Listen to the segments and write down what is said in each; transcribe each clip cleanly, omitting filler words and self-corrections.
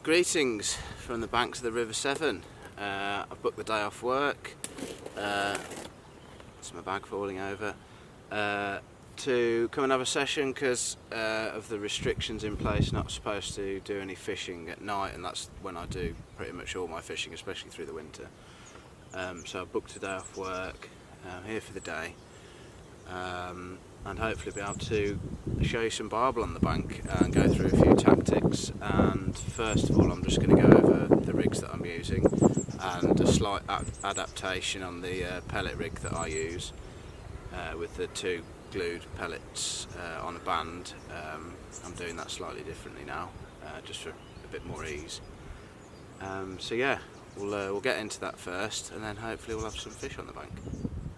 Greetings from the banks of the River Severn. I booked the day off work, it's my bag falling over, to come and have a session because of the restrictions in place, not supposed to do any fishing at night, and that's when I do pretty much all my fishing, especially through the winter. So I booked a day off work, I'm here for the day, and hopefully be able to show you some barbel on the bank and go through a few tactics. And first of all, I'm just going to go over the rigs that I'm using and a slight adaptation on the pellet rig that I use with the two glued pellets on a band. I'm doing that slightly differently now, just for a bit more ease. So yeah, we'll get into that first, and then hopefully we'll have some fish on the bank.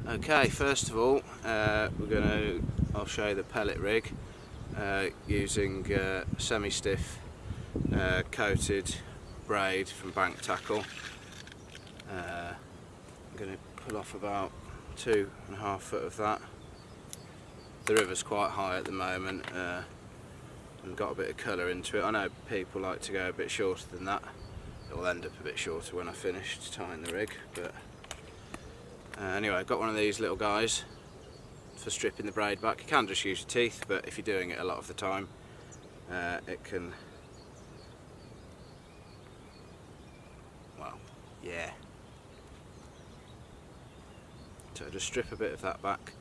Okay, first of all, I'll show you the pellet rig using semi-stiff coated braid from Bank Tackle. I'm going to pull off about 2.5 foot of that. The river's quite high at the moment and got a bit of colour into it. I know people like to go a bit shorter than that. It'll end up a bit shorter when I finish tying the rig, but anyway, I've got one of these little guys for stripping the braid back. You can just use your teeth, but if you're doing it a lot of the time, it can, well, yeah. So just strip a bit of that back.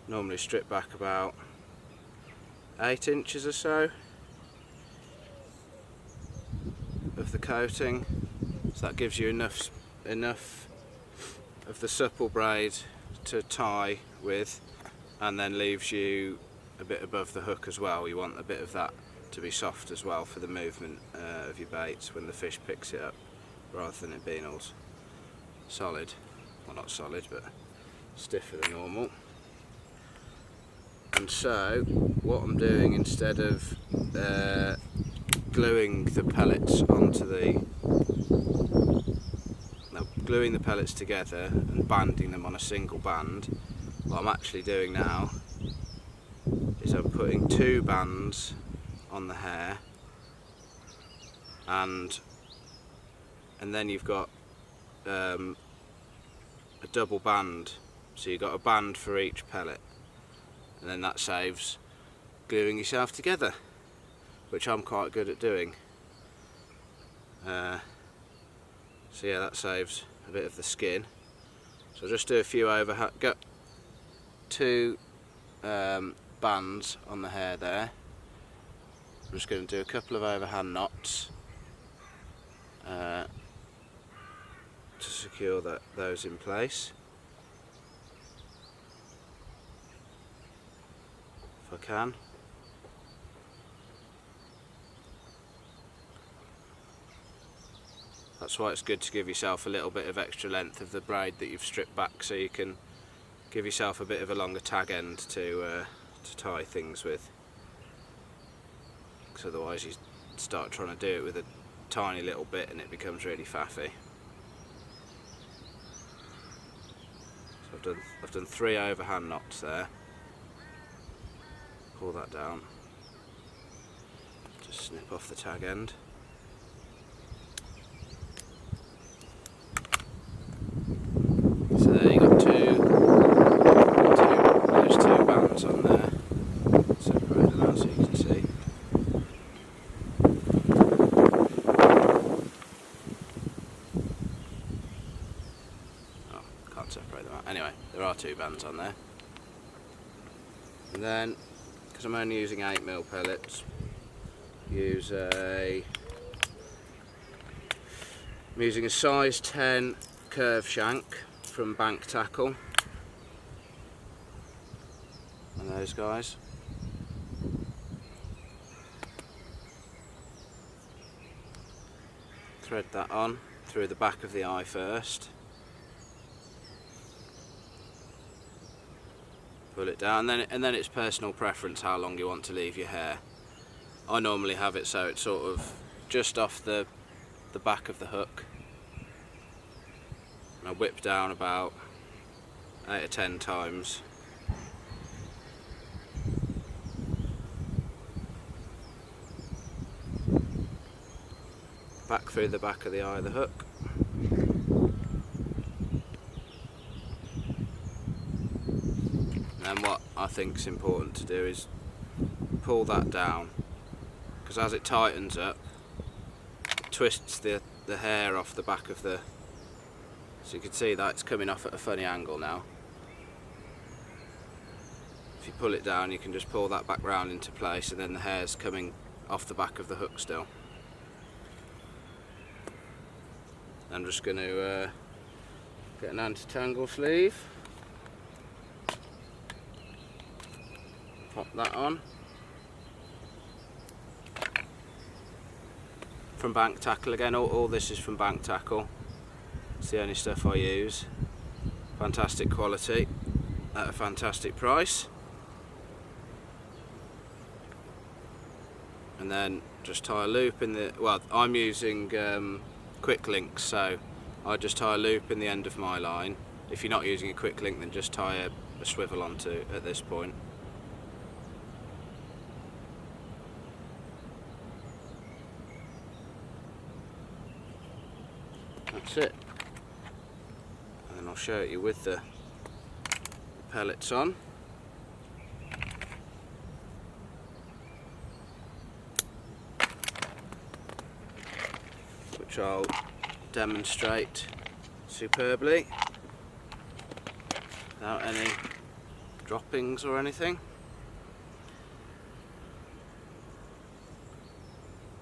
Normally strip back about 8 inches or so of the coating, so that gives you enough of the supple braid to tie with, and then leaves you a bit above the hook as well. You want a bit of that to be soft as well for the movement of your baits when the fish picks it up, rather than it being all solid. Well, not solid, but stiffer than normal. And so what I'm doing, instead of gluing the pellets onto gluing the pellets together and banding them on a single band, what I'm actually doing now is I'm putting 2 bands on the hair, and then you've got a double band, so you've got a band for each pellet, and then that saves gluing yourself together, which I'm quite good at doing. So yeah, that saves a bit of the skin. So I'll just do a few overhand, got 2 bands on the hair there. I'm just going to do a couple of overhand knots to secure those in place. If I can. That's why it's good to give yourself a little bit of extra length of the braid that you've stripped back, so you can give yourself a bit of a longer tag end to tie things with. Because otherwise you start trying to do it with a tiny little bit and it becomes really faffy. So I've done 3 overhand knots there. Pull that down. Just snip off the tag end. So there you got those 2 bands on there. Separate them out so you can see. Oh, can't separate them out. Anyway, there are 2 bands on there. And then, because I'm only using 8mm pellets, I'm using a size 10 curve shank from Bank Tackle, and those guys. Thread that on through the back of the eye first. Pull it down, and then it's personal preference how long you want to leave your hair. I normally have it so it's sort of just off the back of the hook. And I whip down about 8 or 10 times. back through the back of the eye of the hook. And then what I think is important to do is pull that down, because as it tightens up, it twists the hair off the back of the, so you can see that it's coming off at a funny angle now. If you pull it down, you can just pull that back round into place, and then the hair's coming off the back of the hook still. I'm just going to get an anti-tangle sleeve, pop that on. From Bank Tackle again, all this is from Bank Tackle. It's the only stuff I use. Fantastic quality at a fantastic price. And then just tie a loop in the, well, I'm using quick links, so I just tie a loop in the end of my line. If you're not using a quick link, then just tie a swivel onto at this point. That's it. And then I'll show it you with the pellets on. Which I'll demonstrate superbly without any droppings or anything.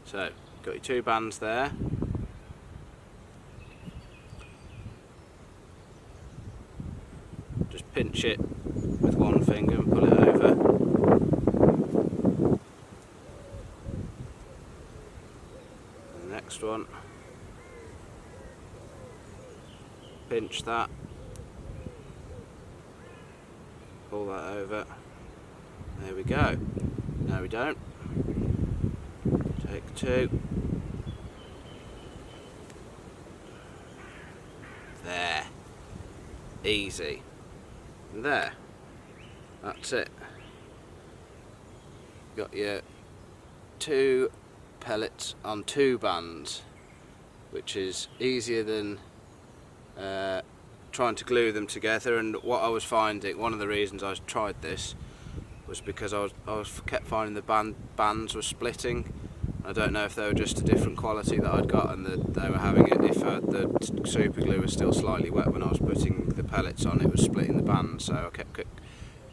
So, got your 2 bands there. Just pinch it with one finger and pull it over. And the next one. Pinch that, pull that over, there we go. No we don't. Take 2. There. Easy. And there. That's it. Got your 2 pellets on 2 bands, which is easier than trying to glue them together. And what I was finding, one of the reasons I tried this was because I kept finding the bands were splitting. I don't know if they were just a different quality that I'd got, and that they were having it, if the super glue was still slightly wet when I was putting the pellets on, it was splitting the bands, so I kept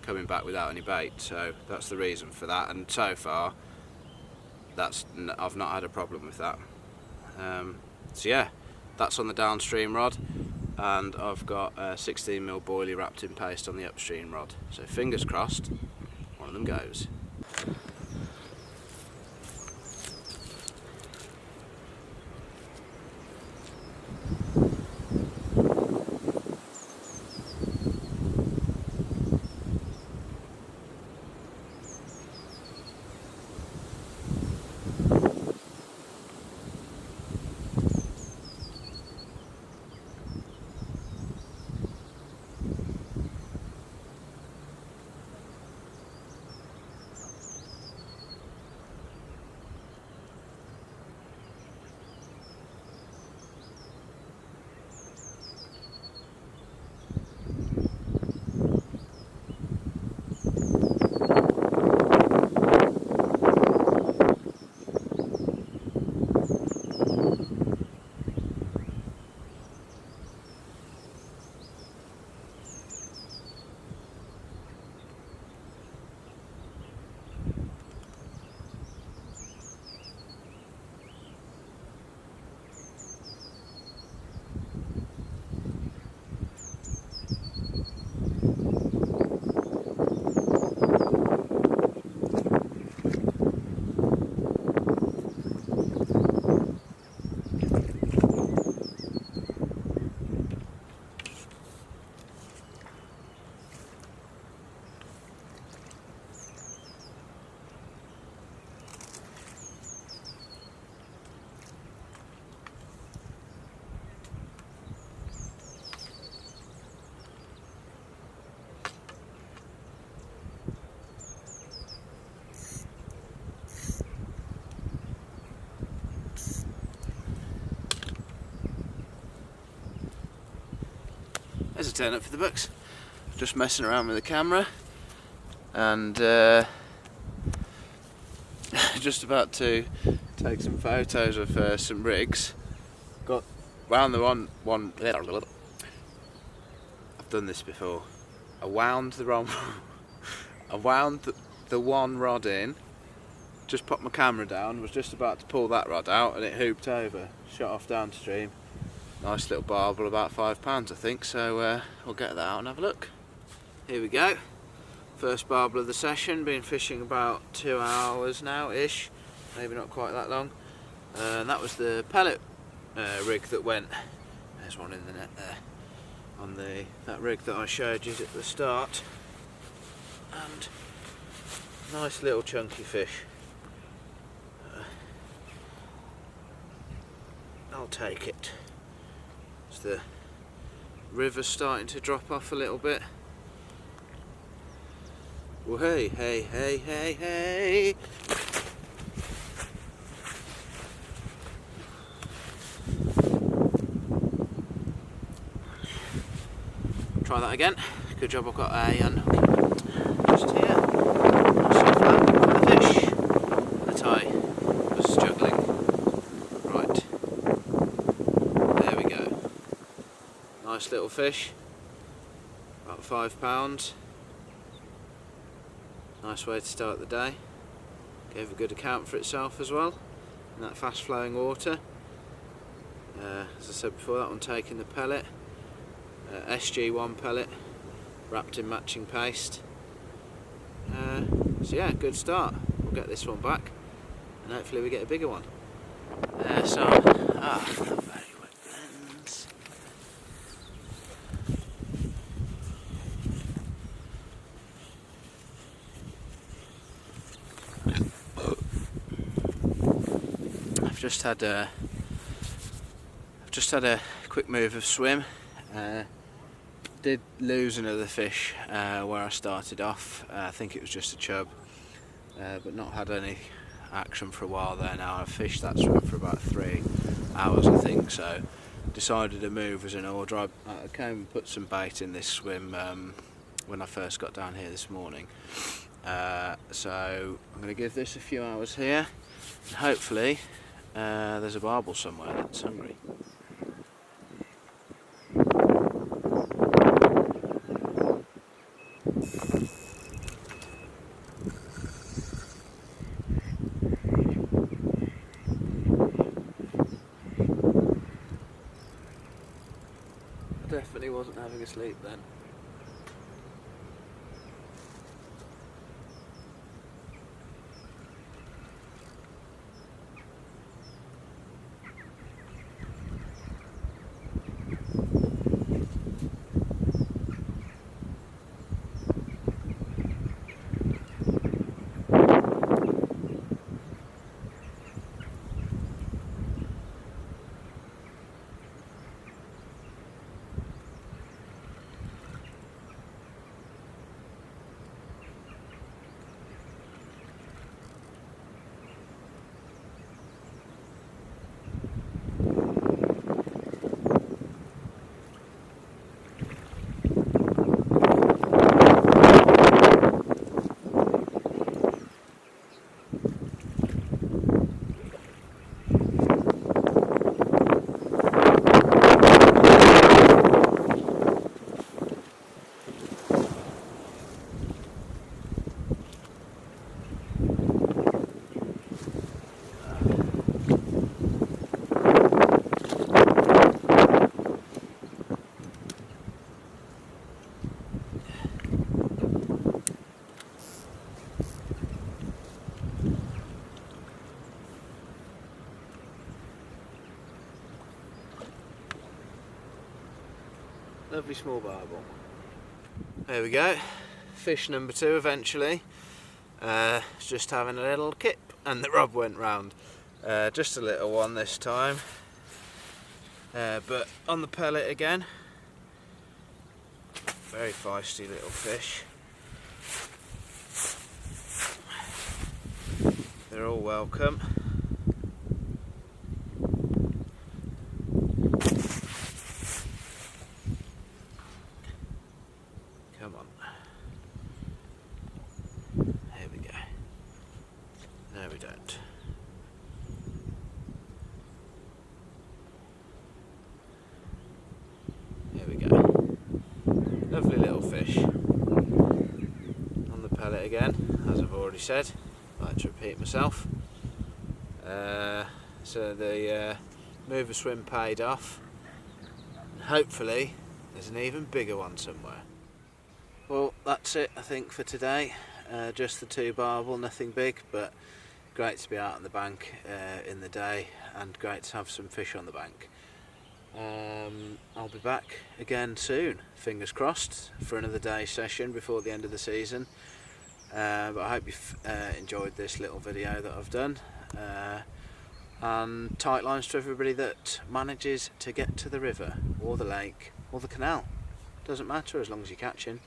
coming back without any bait. So that's the reason for that, and so far I've not had a problem with that. So yeah, that's on the downstream rod, and I've got a 16mm boilie wrapped in paste on the upstream rod. So fingers crossed, one of them goes. There's a turn up for the books. Just messing around with the camera and just about to take some photos of some rigs. Got wound the one. I've done this before. I wound the wrong. I wound the one rod in. Just popped my camera down. Was just about to pull that rod out, and it hooped over, shot off downstream. Nice little barbel, about £5 I think. So we'll get that out and have a look. Here we go. First barbel of the session. Been fishing about 2 hours now ish, maybe not quite that long. And that was the pellet rig that went. There's one in the net there on that rig that I showed you at the start. And nice little chunky fish. I'll take it. As the river's starting to drop off a little bit. Well, hey, hey, hey, hey, hey. Try that again. Good job I've got a unhook just here. Soft landing for the fish that I was juggling. Right. There we go. Nice little fish. About £5. Nice way to start the day. Gave a good account for itself as well in that fast flowing water. As I said before, that one taking the pellet. SG1 pellet wrapped in matching paste. So yeah, good start. We'll get this one back and hopefully we get a bigger one. Very wet lens. I've just had a quick move of swim. Did lose another fish where I started off. I think it was just a chub, but not had any action for a while there now. I've fished that swim for about 3 hours I think, so decided to move as an order. I came and put some bait in this swim when I first got down here this morning. So I'm going to give this a few hours here and hopefully there's a barbel somewhere that's hungry. Definitely wasn't having a sleep then. Lovely small barbel. There we go. Fish number 2 eventually. Just having a little kip and the rod went round. Just a little one this time. But on the pellet again. Very feisty little fish. They're all welcome. again, as I've already said. I like to repeat myself. So the mover swim paid off, and hopefully there's an even bigger one somewhere. Well, that's it I think for today. Just the 2 barbel, nothing big, but great to be out on the bank in the day, and great to have some fish on the bank. I'll be back again soon, fingers crossed, for another day session before the end of the season. But I hope you've enjoyed this little video that I've done. And tight lines to everybody that manages to get to the river or the lake or the canal. Doesn't matter as long as you're catching.